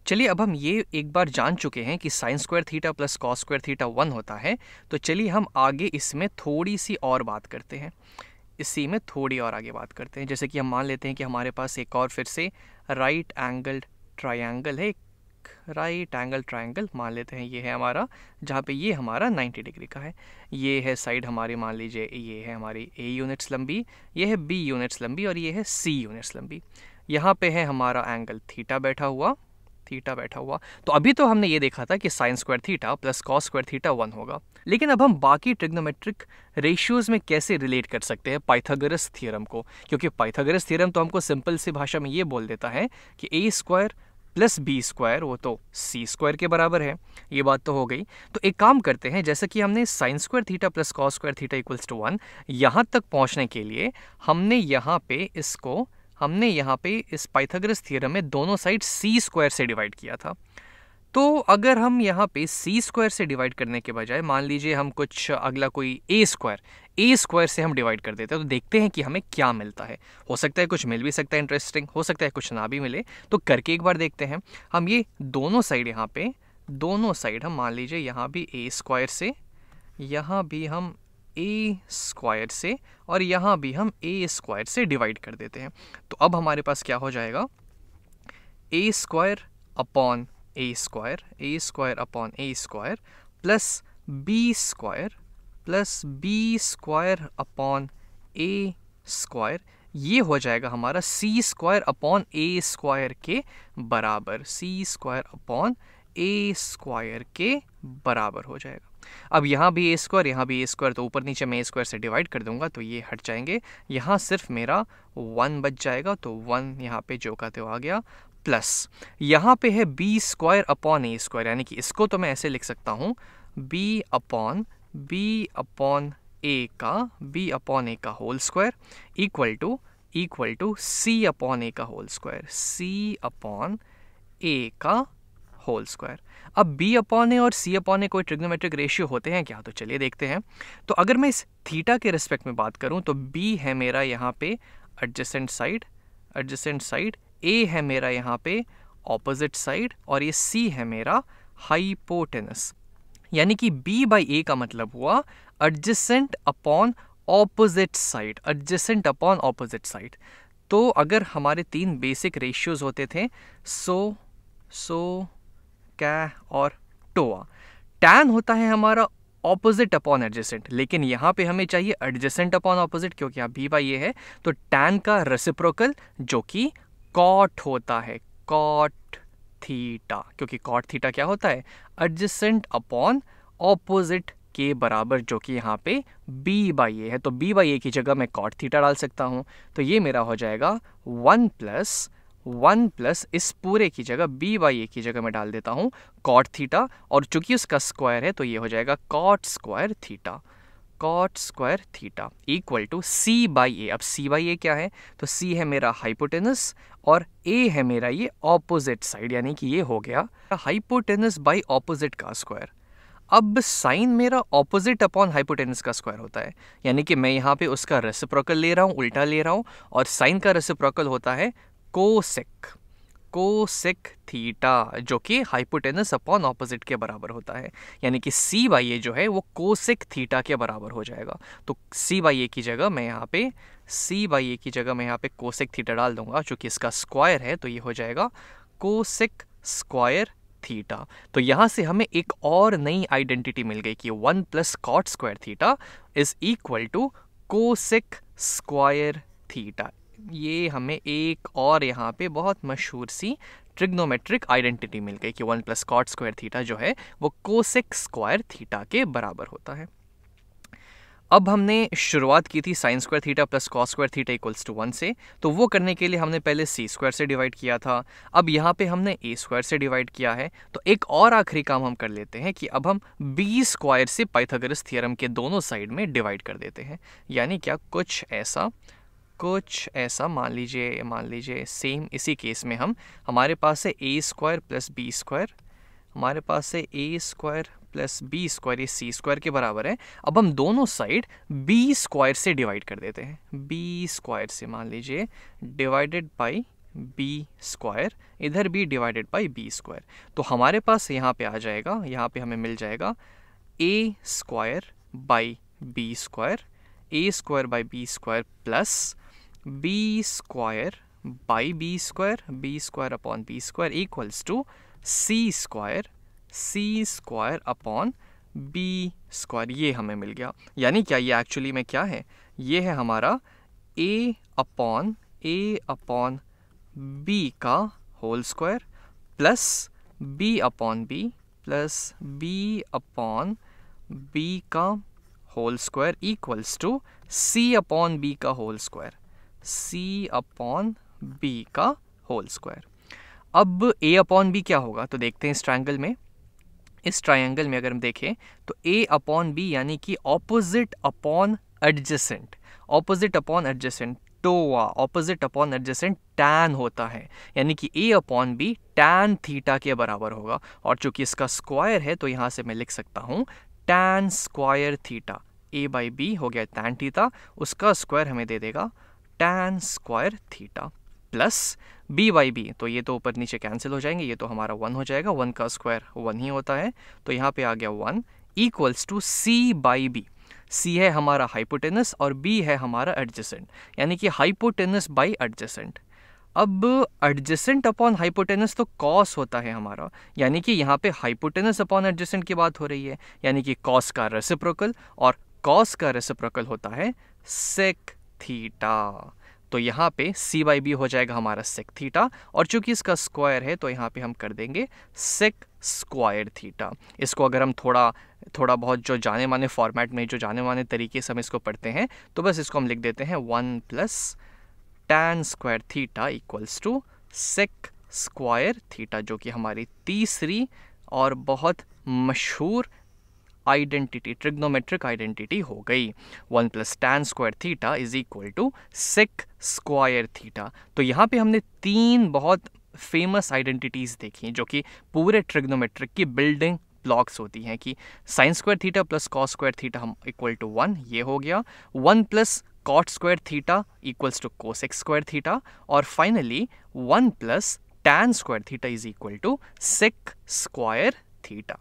चलिए अब हम ये एक बार जान चुके हैं कि sine square theta plus cos square theta 1 होता है, तो चलिए हम आगे इसमें थोड़ी सी और बात करते हैं। इसी में थोड़ी और आगे बात करते हैं, जैसे कि हम मान लेते हैं कि हमारे पास एक और फिर से राइट एंगल ट्रायंगल है। एक राइट एंगल ट्रायंगल मान लेते हैं ये है हमारा, जहाँ पे ये हमारा 90 डिग्री का है। ये है साइड हमारी, मान लीजिए ये है हमारी A यूनिट्स लंबी, ये है B यूनिट्स लंबी और ये है C यूनिट्स लंबी। यहाँ पे है हमारा एंगल थीटा बैठा हुआ, तो अभी तो हमने ये देखा था कि sine square theta plus cos square theta 1 होगा। लेकिन अब हम बाकी ट्रिग्नोमेट्रिक रेशियोज में कैसे रिलेट कर सकते हैं पाइथागोरस थ्योरम को, क्योंकि पाइथागोरस थ्योरम तो हमको सिंपल सी भाषा में ये बोल देता है कि ए स्क्वायर प्लस बी स्क्वायर वो तो सी स्क्वायर के बराबर है। ये बात तो हो गई। तो एक काम करते हैं, जैसे कि हमने sine square theta plus cos square theta equals to 1 यहाँ तक पहुँचने के लिए हमने यहाँ पे इस पाइथागोरस थ्योरम में दोनों साइड सी स्क्वायर से डिवाइड किया था। तो अगर हम यहाँ पे सी स्क्वायर से डिवाइड करने के बजाय मान लीजिए हम कुछ अगला कोई ए स्क्वायर से हम डिवाइड कर देते हैं, तो देखते हैं कि हमें क्या मिलता है। हो सकता है कुछ मिल भी सकता है इंटरेस्टिंग, हो सकता है कुछ ना भी मिले, तो करके एक बार देखते हैं। हम ये दोनों साइड हम मान लीजिए यहाँ भी ए स्क्वायर से, यहाँ भी हम ए स्क्वायर से और यहाँ भी हम ए स्क्वायर से डिवाइड कर देते हैं। तो अब हमारे पास क्या हो जाएगा, A square upon A square upon A square plus B square upon A square, ये हो जाएगा हमारा C square upon A square के बराबर, C square upon A square के बराबर हो जाएगा। अब यहाँ भी ए स्क्वायर, यहाँ भी ए स्क्वायर, तो ऊपर नीचे मैं ए स्क्वायर से डिवाइड कर दूंगा तो ये हट जाएंगे। यहाँ सिर्फ मेरा 1 बच जाएगा, तो 1 यहाँ पे जो का तो आ गया, प्लस यहाँ पे है B square upon A square, यानी कि इसको तो मैं ऐसे लिख सकता हूँ बी अपॉन ए का whole square equal to C upon A का whole square, C upon A का होल स्क्वायर। अब बी अपॉन ए और सी अपॉन ए कोई ट्रिग्नोमेट्रिक रेशियो होते हैं क्या, तो चलिए देखते हैं। तो अगर मैं इस थीटा के रिस्पेक्ट में बात करूं तो बी है मेरा यहाँ पे एडजेसेंट साइड, ए है मेरा यहाँ पे ऑपोजिट साइड और ये सी है मेरा हाइपोटेनस। यानी कि बी बाई ए का मतलब हुआ एडजेसेंट अपॉन ऑपोजिट साइड, तो अगर हमारे 3 बेसिक रेशियोज होते थे सो कै और टोआ, टैन होता है हमारा ऑपोजिट अपॉन एडजेसेंट, लेकिन यहाँ पे हमें चाहिए एडजेसेंट अपॉन ऑपोजिट, क्योंकि यहाँ बी बाई ये है, तो टैन का रेसिप्रोकल जो कि कॉट होता है, कॉट थीटा, क्योंकि कॉट थीटा क्या होता है, एडजेसेंट अपॉन ऑपोजिट के बराबर, जो कि यहाँ पे बी बाई ए है। तो बी बाई ए की जगह मैं कॉट थीटा डाल सकता हूँ, तो ये मेरा हो जाएगा 1 प्लस इस पूरे की जगह बी बाई ए की जगह मैं डाल देता हूँ कॉट थीटा, और चूंकि उसका स्क्वायर है तो ये हो जाएगा cot square theta equal to C by A. अब सी बाई ए क्या है, तो सी है मेरा हाइपोटेनस और ए है मेरा ये ऑपोजिट साइड, यानी कि ये हो गया हाइपोटेनस बाई ऑपोजिट का स्क्वायर। अब साइन मेरा ऑपोजिट अपॉन हाइपोटेनस का स्क्वायर होता है, यानी कि मैं यहाँ पे उसका रेसिप्रोकल ले रहा हूँ, उल्टा ले रहा हूँ, और साइन का रेसिप्रोकल होता है कोसेक थीटा, जो कि हाइपोटेनस अपॉन ऑपोजिट के बराबर होता है, यानी कि सी बाई ए जो है वो कोसेक थीटा के बराबर हो जाएगा। तो सी बाई ए की जगह मैं यहाँ पे कोसेक थीटा डाल दूंगा, चूंकि इसका स्क्वायर है तो ये हो जाएगा कोसेक स्क्वायर थीटा। तो यहाँ से हमें एक और नई आइडेंटिटी मिल गई कि 1 plus cot square theta is equal to cosec square theta. ये हमें एक और यहाँ पे बहुत मशहूर सी ट्रिग्नोमेट्रिक आइडेंटिटी मिल गई कि 1 प्लस कॉट स्क्वायर थीटा जो है वो कोसेक स्क्वायर थीटा के बराबर होता है। अब हमने शुरुआत की थी sine square theta plus cos square theta equals to 1 से, तो वो करने के लिए हमने पहले सी स्क्वायर से डिवाइड किया था। अब यहाँ पे हमने ए स्क्वायर से डिवाइड किया है, तो एक और आखिरी काम हम कर लेते हैं कि अब हम बी स्क्वायर से पाइथागोरस थ्योरम के दोनों साइड में डिवाइड कर देते हैं। यानी क्या, कुछ ऐसा मान लीजिए सेम इसी केस में हमारे पास है ए स्क्वायर प्लस बी स्क्वायर, हमारे पास है ए स्क्वायर प्लस बी स्क्वायर, ये सी स्क्वायर के बराबर है। अब हम दोनों साइड बी स्क्वायर से डिवाइड कर देते हैं, बी स्क्वायर से मान लीजिए डिवाइडेड बाई बी स्क्वायर, इधर भी डिवाइडेड बाई बी स्क्वायर। तो हमारे पास यहाँ पे आ जाएगा, यहाँ पे हमें मिल जाएगा A square by B square, A square by B square plus B square by B square upon B square equals to C square upon B square. ये हमें मिल गया। यानी क्या, ये एक्चुअली में क्या है, ये है हमारा ए अपॉन बी का whole square plus B upon B का whole square equals to C upon B का होल स्क्वायर। अब a अपॉन बी क्या होगा, तो देखते हैं इस ट्रायंगल में अगर हम देखें तो a अपॉन बी यानी कि opposite upon adjacent, TOA opposite upon adjacent tan होता है, यानी कि a upon B tan theta के बराबर होगा। और चूंकि इसका स्क्वायर है तो यहाँ से मैं लिख सकता हूँ tan square theta, a by B हो गया tan थीटा, उसका स्क्वायर हमें दे देगा tan square theta plus b by B, तो ये तो ऊपर नीचे कैंसिल हो जाएंगे, ये तो हमारा 1 हो जाएगा, 1 का स्क्वायर 1 ही होता है, तो यहाँ पे आ गया 1 equals to c by B. c है हमारा हाइपोटेनस और b है हमारा एडजेसेंट, यानी कि हाइपोटेनस बाई एडजेसेंट। अब एडजेसेंट अपॉन हाइपोटेनस तो कॉस होता है हमारा, यानी कि यहाँ पे हाइपोटेनस अपॉन एडजेसेंट की बात हो रही है, यानी कि कॉस का रेसिप्रोकल, और कॉस का रेसिप्रोकल होता है सेक थीटा। तो यहाँ पे c बाई बी हो जाएगा हमारा सेक थीटा, और चूंकि इसका स्क्वायर है तो यहाँ पे हम कर देंगे सेक स्क्वायर थीटा। इसको अगर हम थोड़ा बहुत जो जाने माने फॉर्मेट में, जो जाने माने तरीके से हम इसको पढ़ते हैं, तो बस इसको हम लिख देते हैं 1 plus tan square theta equals to sec square theta, जो कि हमारी तीसरी और बहुत मशहूर आइडेंटिटी, ट्रिग्नोमेट्रिक आइडेंटिटी हो गई। 1 plus tan square theta is equal to sec square theta. तो यहाँ पे हमने 3 बहुत फेमस आइडेंटिटीज देखी जो कि पूरे ट्रिग्नोमेट्रिक की बिल्डिंग ब्लॉक्स होती हैं, कि sine square theta plus cos square theta हम इक्वल टू 1, ये हो गया, 1 plus cot square theta equals to cosec square theta, और finally 1 plus tan square theta is equal to sec square theta.